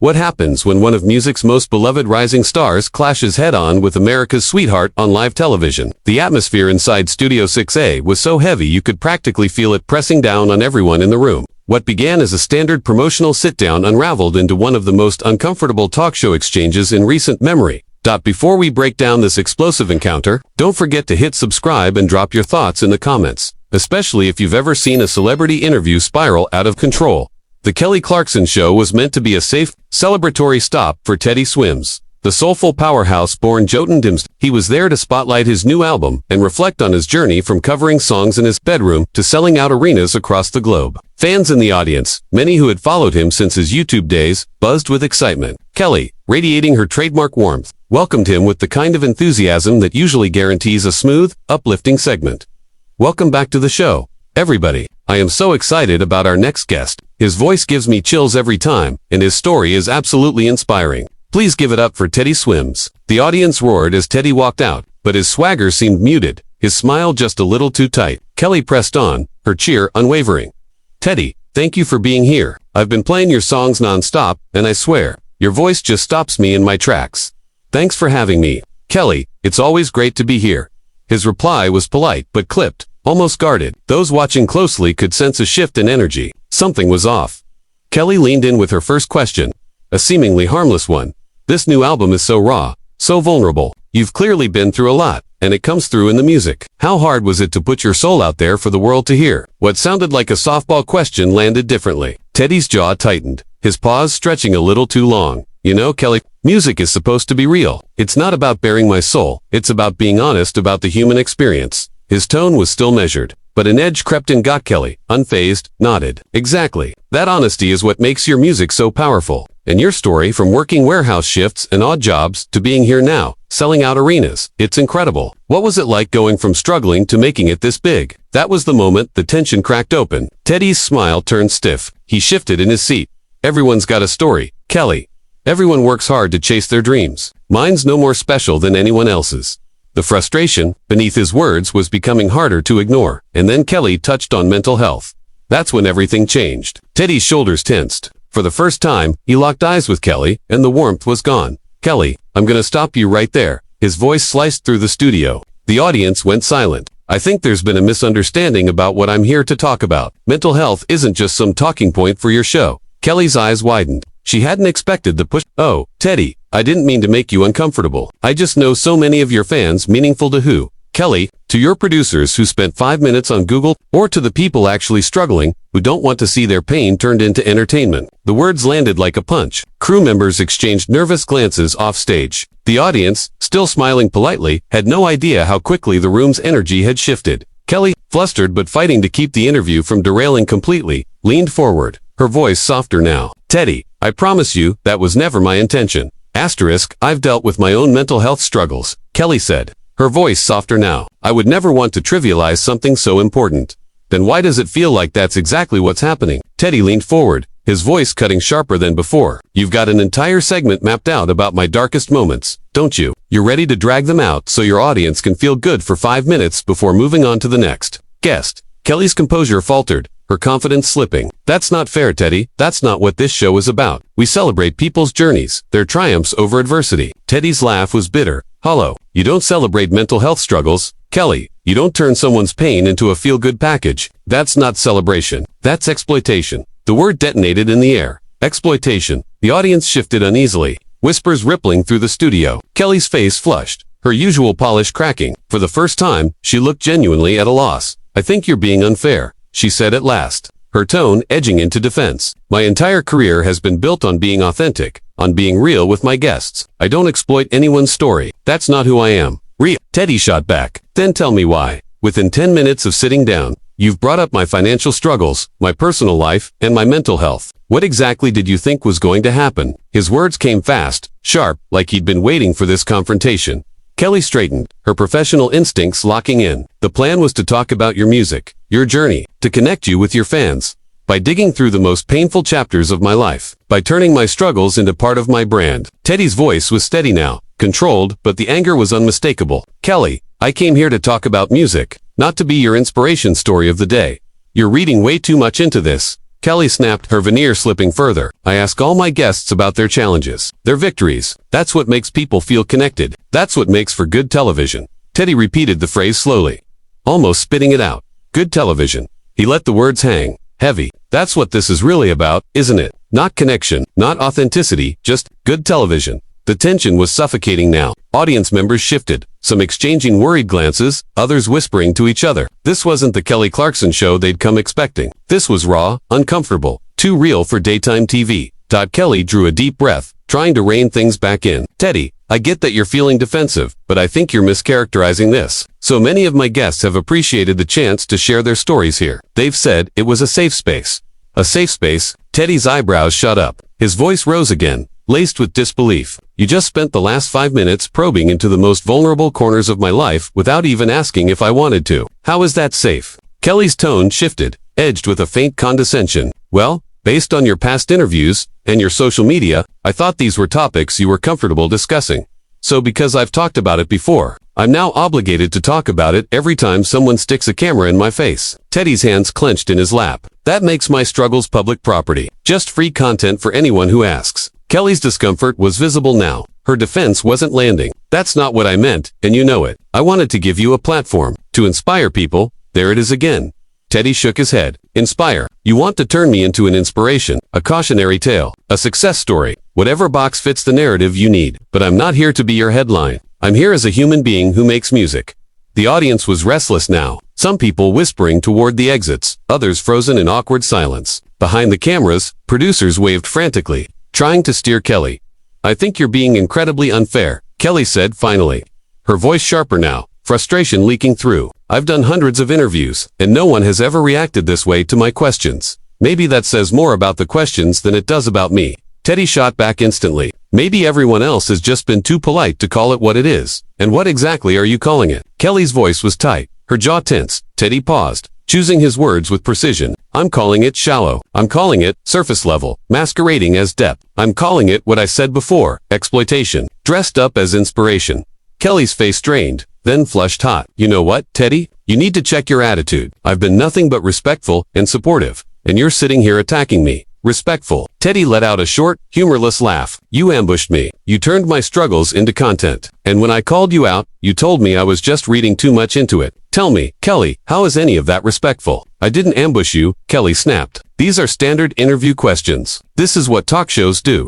What happens when one of music's most beloved rising stars clashes head-on with America's sweetheart on live television? The atmosphere inside Studio 6A was so heavy you could practically feel it pressing down on everyone in the room. What began as a standard promotional sit-down unraveled into one of the most uncomfortable talk show exchanges in recent memory. Before we break down this explosive encounter, don't forget to hit subscribe and drop your thoughts in the comments, especially if you've ever seen a celebrity interview spiral out of control. The Kelly Clarkson show was meant to be a safe, celebratory stop for Teddy Swims, the soulful powerhouse born Jotunheim's. He was there to spotlight his new album and reflect on his journey from covering songs in his bedroom to selling out arenas across the globe. Fans in the audience, many who had followed him since his YouTube days, buzzed with excitement. Kelly, radiating her trademark warmth, welcomed him with the kind of enthusiasm that usually guarantees a smooth, uplifting segment. Welcome back to the show, everybody. I am so excited about our next guest. His voice gives me chills every time, and his story is absolutely inspiring. Please give it up for Teddy Swims. The audience roared as Teddy walked out, but his swagger seemed muted, his smile just a little too tight. Kelly pressed on, her cheer unwavering. Teddy, thank you for being here. I've been playing your songs non-stop, and I swear, your voice just stops me in my tracks. Thanks for having me. Kelly, it's always great to be here. His reply was polite but clipped, almost guarded. Those watching closely could sense a shift in energy. Something was off. Kelly leaned in with her first question, a seemingly harmless one. This new album is so raw, so vulnerable. You've clearly been through a lot, and it comes through in the music. How hard was it to put your soul out there for the world to hear? What sounded like a softball question landed differently. Teddy's jaw tightened, his pause stretching a little too long. You know, Kelly, music is supposed to be real. It's not about bearing my soul. It's about being honest about the human experience. His tone was still measured, but an edge crept in. Got Kelly, unfazed, nodded. Exactly. That honesty is what makes your music so powerful. And your story, from working warehouse shifts and odd jobs to being here now, selling out arenas, it's incredible. What was it like going from struggling to making it this big? That was the moment the tension cracked open. Teddy's smile turned stiff. He shifted in his seat. Everyone's got a story, Kelly. Everyone works hard to chase their dreams. Mine's no more special than anyone else's. The frustration beneath his words was becoming harder to ignore, and then Kelly touched on mental health. That's when everything changed. Teddy's shoulders tensed. For the first time, he locked eyes with Kelly, and the warmth was gone. Kelly, I'm gonna stop you right there. His voice sliced through the studio. The audience went silent. I think there's been a misunderstanding about what I'm here to talk about. Mental health isn't just some talking point for your show. Kelly's eyes widened. She hadn't expected the push. Oh, Teddy, I didn't mean to make you uncomfortable. I just know so many of your fans. Meaningful to who? Kelly, to your producers who spent 5 minutes on Google, or to the people actually struggling, who don't want to see their pain turned into entertainment. The words landed like a punch. Crew members exchanged nervous glances off stage. The audience, still smiling politely, had no idea how quickly the room's energy had shifted. Kelly, flustered but fighting to keep the interview from derailing completely, leaned forward, her voice softer now. Teddy, I promise you, that was never my intention. I've dealt with my own mental health struggles, Kelly said, her voice softer now. I would never want to trivialize something so important. Then why does it feel like that's exactly what's happening? Teddy leaned forward, his voice cutting sharper than before. You've got an entire segment mapped out about my darkest moments, don't you? You're ready to drag them out so your audience can feel good for 5 minutes before moving on to the next guest. Kelly's composure faltered, her confidence slipping. That's not fair, Teddy. That's not what this show is about. We celebrate people's journeys, their triumphs over adversity. Teddy's laugh was bitter, hollow. You don't celebrate mental health struggles, Kelly. You don't turn someone's pain into a feel-good package. That's not celebration. That's exploitation. The word detonated in the air. Exploitation. The audience shifted uneasily, whispers rippling through the studio. Kelly's face flushed, her usual polish cracking. For the first time, she looked genuinely at a loss. I think you're being unfair, she said at last, her tone edging into defense. My entire career has been built on being authentic, on being real with my guests. I don't exploit anyone's story. That's not who I am. Real. Teddy shot back. Then tell me why. Within 10 minutes of sitting down, you've brought up my financial struggles, my personal life, and my mental health. What exactly did you think was going to happen? His words came fast, sharp, like he'd been waiting for this confrontation. Kelly straightened, her professional instincts locking in. The plan was to talk about your music, your journey, to connect you with your fans. By digging through the most painful chapters of my life, by turning my struggles into part of my brand. Teddy's voice was steady now, controlled, but the anger was unmistakable. Kelly, I came here to talk about music, not to be your inspiration story of the day. You're reading way too much into this. Kelly snapped, her veneer slipping further. I ask all my guests about their challenges, their victories. That's what makes people feel connected. That's what makes for good television. Teddy repeated the phrase slowly, almost spitting it out. Good television. He let the words hang, heavy. That's what this is really about, isn't it? Not connection, not authenticity, just good television. The tension was suffocating now. Audience members shifted, some exchanging worried glances, others whispering to each other. This wasn't the Kelly Clarkson show they'd come expecting. This was raw, uncomfortable, too real for daytime TV. Kelly drew a deep breath, trying to rein things back in. Teddy, I get that you're feeling defensive, but I think you're mischaracterizing this. So many of my guests have appreciated the chance to share their stories here. They've said it was a safe space. A safe space? Teddy's eyebrows shot up. His voice rose again, laced with disbelief. You just spent the last 5 minutes probing into the most vulnerable corners of my life without even asking if I wanted to. How is that safe? Kelly's tone shifted, edged with a faint condescension. Well, based on your past interviews and your social media, I thought these were topics you were comfortable discussing. So because I've talked about it before, I'm now obligated to talk about it every time someone sticks a camera in my face. Teddy's hands clenched in his lap. That makes my struggles public property. Just free content for anyone who asks. Kelly's discomfort was visible now. Her defense wasn't landing. That's not what I meant, and you know it. I wanted to give you a platform to inspire people. There it is again. Teddy shook his head. Inspire. You want to turn me into an inspiration, a cautionary tale, a success story, whatever box fits the narrative you need. But I'm not here to be your headline. I'm here as a human being who makes music. The audience was restless now. Some people whispering toward the exits, others frozen in awkward silence. Behind the cameras, producers waved frantically, trying to steer Kelly. I think you're being incredibly unfair, Kelly said finally. Her voice sharper now, frustration leaking through. I've done hundreds of interviews, and no one has ever reacted this way to my questions. Maybe that says more about the questions than it does about me. Teddy shot back instantly. Maybe everyone else has just been too polite to call it what it is. And what exactly are you calling it? Kelly's voice was tight, her jaw tense. Teddy paused, choosing his words with precision. I'm calling it shallow. I'm calling it surface level, masquerading as depth. I'm calling it what I said before, exploitation, dressed up as inspiration. Kelly's face strained, then flushed hot. You know what, Teddy? You need to check your attitude. I've been nothing but respectful and supportive, and you're sitting here attacking me. Respectful. Teddy let out a short, humorless laugh. You ambushed me. You turned my struggles into content. And when I called you out, you told me I was just reading too much into it. Tell me, Kelly, how is any of that respectful? I didn't ambush you, Kelly snapped. These are standard interview questions. This is what talk shows do.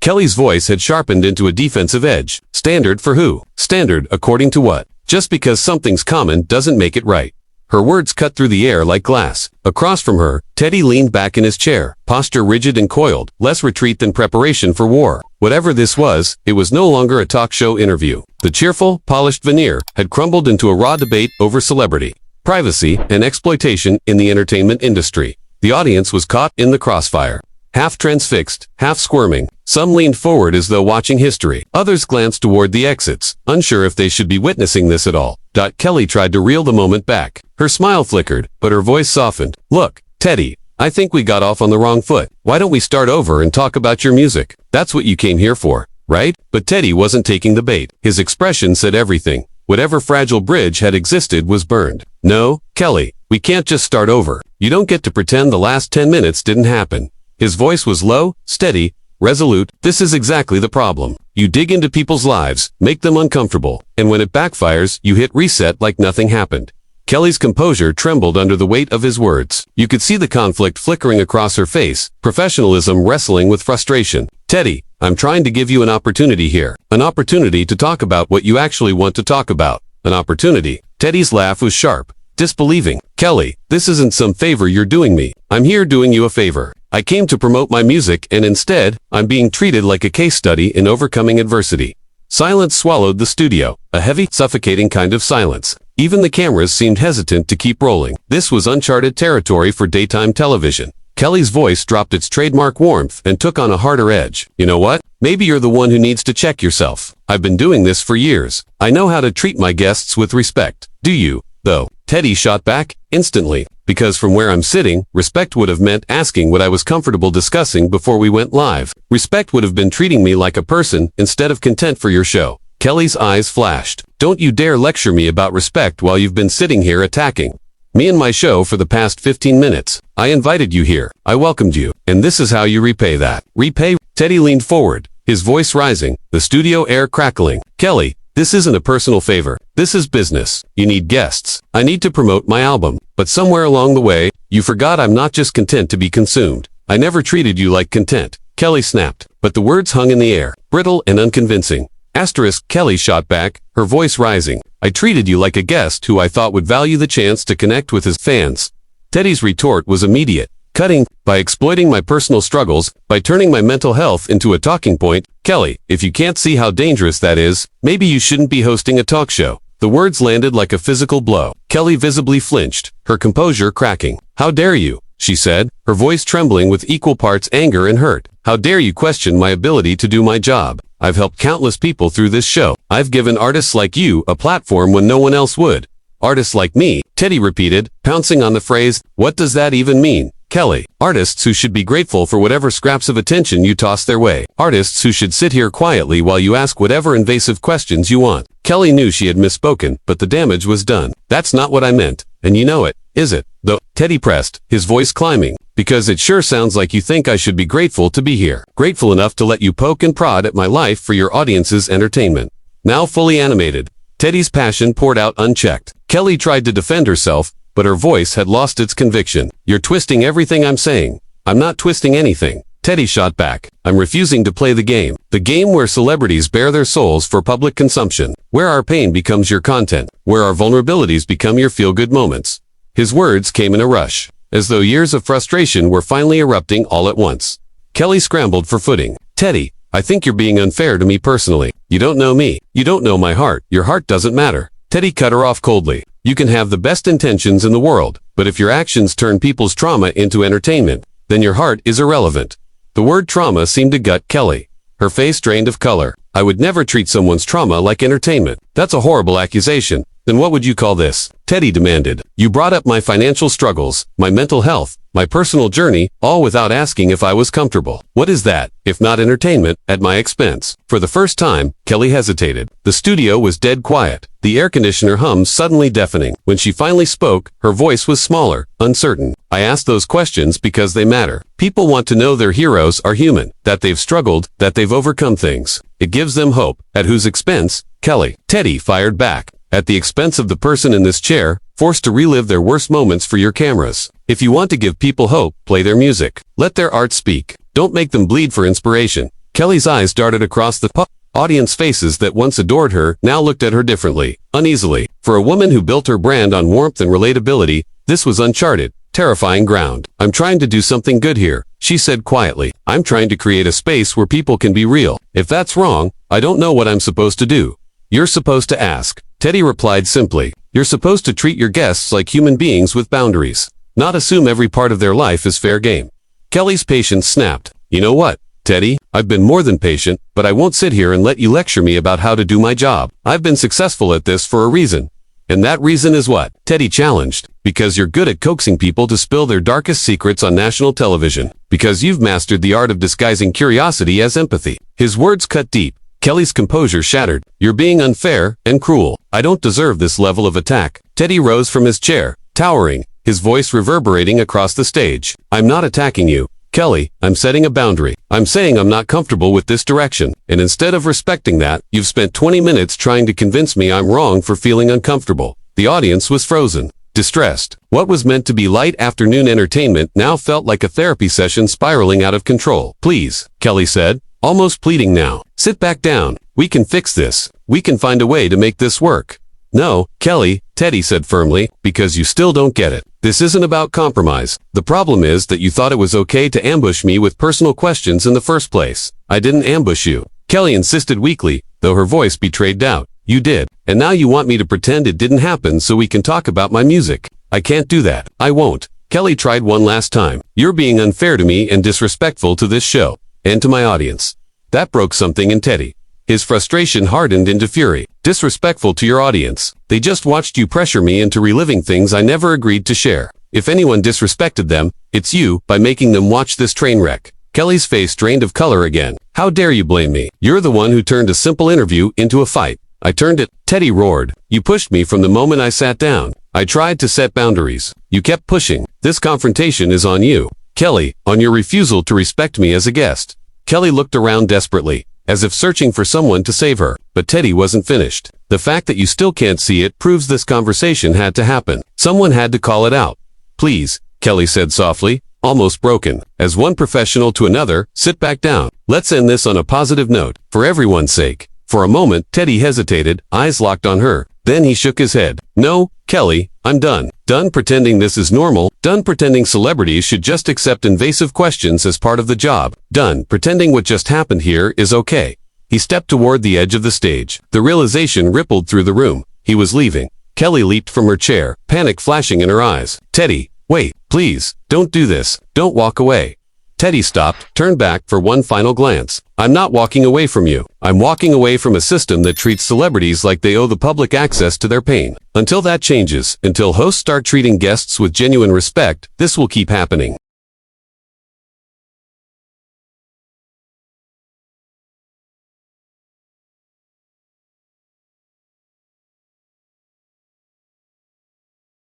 Kelly's voice had sharpened into a defensive edge. Standard for who? Standard according to what? Just because something's common doesn't make it right. Her words cut through the air like glass. Across from her, Teddy leaned back in his chair, posture rigid and coiled, less retreat than preparation for war. Whatever this was, it was no longer a talk show interview. The cheerful, polished veneer had crumbled into a raw debate over celebrity, privacy, and exploitation in the entertainment industry. The audience was caught in the crossfire. Half transfixed, half squirming. Some leaned forward as though watching history. Others glanced toward the exits, unsure if they should be witnessing this at all. Kelly tried to reel the moment back. Her smile flickered, but her voice softened. Look, Teddy, I think we got off on the wrong foot. Why don't we start over and talk about your music? That's what you came here for, right? But Teddy wasn't taking the bait. His expression said everything. Whatever fragile bridge had existed was burned. No, Kelly, we can't just start over. You don't get to pretend the last 10 minutes didn't happen. His voice was low, steady, resolute. This is exactly the problem. You dig into people's lives, make them uncomfortable, and when it backfires, you hit reset like nothing happened. Kelly's composure trembled under the weight of his words. You could see the conflict flickering across her face, professionalism wrestling with frustration. Teddy, I'm trying to give you an opportunity here. An opportunity to talk about what you actually want to talk about. An opportunity. Teddy's laugh was sharp, disbelieving. Kelly, this isn't some favor you're doing me. I'm here doing you a favor. I came to promote my music and instead, I'm being treated like a case study in overcoming adversity. Silence swallowed the studio, a heavy, suffocating kind of silence. Even the cameras seemed hesitant to keep rolling. This was uncharted territory for daytime television. Kelly's voice dropped its trademark warmth and took on a harder edge. You know what? Maybe you're the one who needs to check yourself. I've been doing this for years. I know how to treat my guests with respect. Do you, though? Teddy shot back, instantly, because from where I'm sitting, respect would have meant asking what I was comfortable discussing before we went live. Respect would have been treating me like a person instead of content for your show. Kelly's eyes flashed. Don't you dare lecture me about respect while you've been sitting here attacking. Me and my show for the past 15 minutes. I invited you here. I welcomed you. And this is how you repay that. Repay? Teddy leaned forward, his voice rising, the studio air crackling. Kelly, this isn't a personal favor. This is business. You need guests. I need to promote my album. But somewhere along the way, you forgot I'm not just content to be consumed. I never treated you like content. Kelly snapped, but the words hung in the air, brittle and unconvincing. Asterisk, Kelly shot back, her voice rising. I treated you like a guest who I thought would value the chance to connect with his fans. Teddy's retort was immediate, cutting, by exploiting my personal struggles, by turning my mental health into a talking point. Kelly, if you can't see how dangerous that is, maybe you shouldn't be hosting a talk show. The words landed like a physical blow. Kelly visibly flinched, her composure cracking. How dare you? She said, her voice trembling with equal parts anger and hurt. How dare you question my ability to do my job? I've helped countless people through this show. I've given artists like you a platform when no one else would. Artists like me, Teddy repeated, pouncing on the phrase. What does that even mean? Kelly, artists who should be grateful for whatever scraps of attention you toss their way. Artists who should sit here quietly while you ask whatever invasive questions you want. Kelly knew she had misspoken, but the damage was done. That's not what I meant, and you know it, is it? Though, Teddy pressed, his voice climbing. Because it sure sounds like you think I should be grateful to be here. Grateful enough to let you poke and prod at my life for your audience's entertainment. Now fully animated, Teddy's passion poured out unchecked. Kelly tried to defend herself, but her voice had lost its conviction. You're twisting everything I'm saying. I'm not twisting anything. Teddy shot back. I'm refusing to play the game. The game where celebrities bare their souls for public consumption. Where our pain becomes your content. Where our vulnerabilities become your feel-good moments. His words came in a rush, as though years of frustration were finally erupting all at once. Kelly scrambled for footing. Teddy, I think you're being unfair to me personally. You don't know me. You don't know my heart. Your heart doesn't matter. Teddy cut her off coldly. You can have the best intentions in the world, but if your actions turn people's trauma into entertainment, then your heart is irrelevant. The word trauma seemed to gut Kelly. Her face drained of color. I would never treat someone's trauma like entertainment. That's a horrible accusation. Then what would you call this? Teddy demanded. You brought up my financial struggles, my mental health, my personal journey, all without asking if I was comfortable. What is that, if not entertainment, at my expense? For the first time, Kelly hesitated. The studio was dead quiet. The air conditioner hummed suddenly deafening. When she finally spoke, her voice was smaller, uncertain. I ask those questions because they matter. People want to know their heroes are human, that they've struggled, that they've overcome things. It gives them hope. At whose expense? Kelly. Teddy fired back. At the expense of the person in this chair, forced to relive their worst moments for your cameras. If you want to give people hope, play their music. Let their art speak. Don't make them bleed for inspiration. Kelly's eyes darted across the audience faces that once adored her, now looked at her differently, uneasily. For a woman who built her brand on warmth and relatability, this was uncharted, terrifying ground. I'm trying to do something good here, she said quietly. I'm trying to create a space where people can be real. If that's wrong, I don't know what I'm supposed to do. You're supposed to ask. Teddy replied simply. You're supposed to treat your guests like human beings with boundaries. Not assume every part of their life is fair game. Kelly's patience snapped. You know what, Teddy? I've been more than patient, but I won't sit here and let you lecture me about how to do my job. I've been successful at this for a reason. And that reason is what? Teddy challenged. Because you're good at coaxing people to spill their darkest secrets on national television. Because you've mastered the art of disguising curiosity as empathy. His words cut deep. Kelly's composure shattered. You're being unfair and cruel. I don't deserve this level of attack. Teddy rose from his chair, towering, his voice reverberating across the stage. I'm not attacking you, Kelly. I'm setting a boundary. I'm saying I'm not comfortable with this direction. And instead of respecting that, you've spent 20 minutes trying to convince me I'm wrong for feeling uncomfortable. The audience was frozen, distressed. What was meant to be light afternoon entertainment now felt like a therapy session spiraling out of control. Please, Kelly said. Almost pleading now. Sit back down. We can fix this. We can find a way to make this work. No, Kelly, Teddy said firmly, because you still don't get it. This isn't about compromise. The problem is that you thought it was okay to ambush me with personal questions in the first place. I didn't ambush you. Kelly insisted weakly, though her voice betrayed doubt. You did. And now you want me to pretend it didn't happen so we can talk about my music. I can't do that. I won't. Kelly tried one last time. You're being unfair to me and disrespectful to this show. And to my audience. That broke something in Teddy. His frustration hardened into fury. Disrespectful to your audience. They just watched you pressure me into reliving things I never agreed to share. If anyone disrespected them, it's you, by making them watch this train wreck. Kelly's face drained of color again. How dare you blame me? You're the one who turned a simple interview into a fight. I turned it. Teddy roared. You pushed me from the moment I sat down. I tried to set boundaries. You kept pushing. This confrontation is on you. Kelly, on your refusal to respect me as a guest. Kelly looked around desperately, as if searching for someone to save her, but Teddy wasn't finished. The fact that you still can't see it proves this conversation had to happen. Someone had to call it out. Please, Kelly said softly, almost broken. As one professional to another, sit back down. Let's end this on a positive note, for everyone's sake. For a moment, Teddy hesitated, eyes locked on her. Then he shook his head. No, Kelly, I'm done. Done pretending this is normal. Done pretending celebrities should just accept invasive questions as part of the job. Done pretending what just happened here is okay. He stepped toward the edge of the stage. The realization rippled through the room. He was leaving. Kelly leaped from her chair, panic flashing in her eyes. Teddy, wait, please, don't do this. Don't walk away. Teddy stopped, turned back for one final glance. I'm not walking away from you. I'm walking away from a system that treats celebrities like they owe the public access to their pain. Until that changes, until hosts start treating guests with genuine respect, this will keep happening.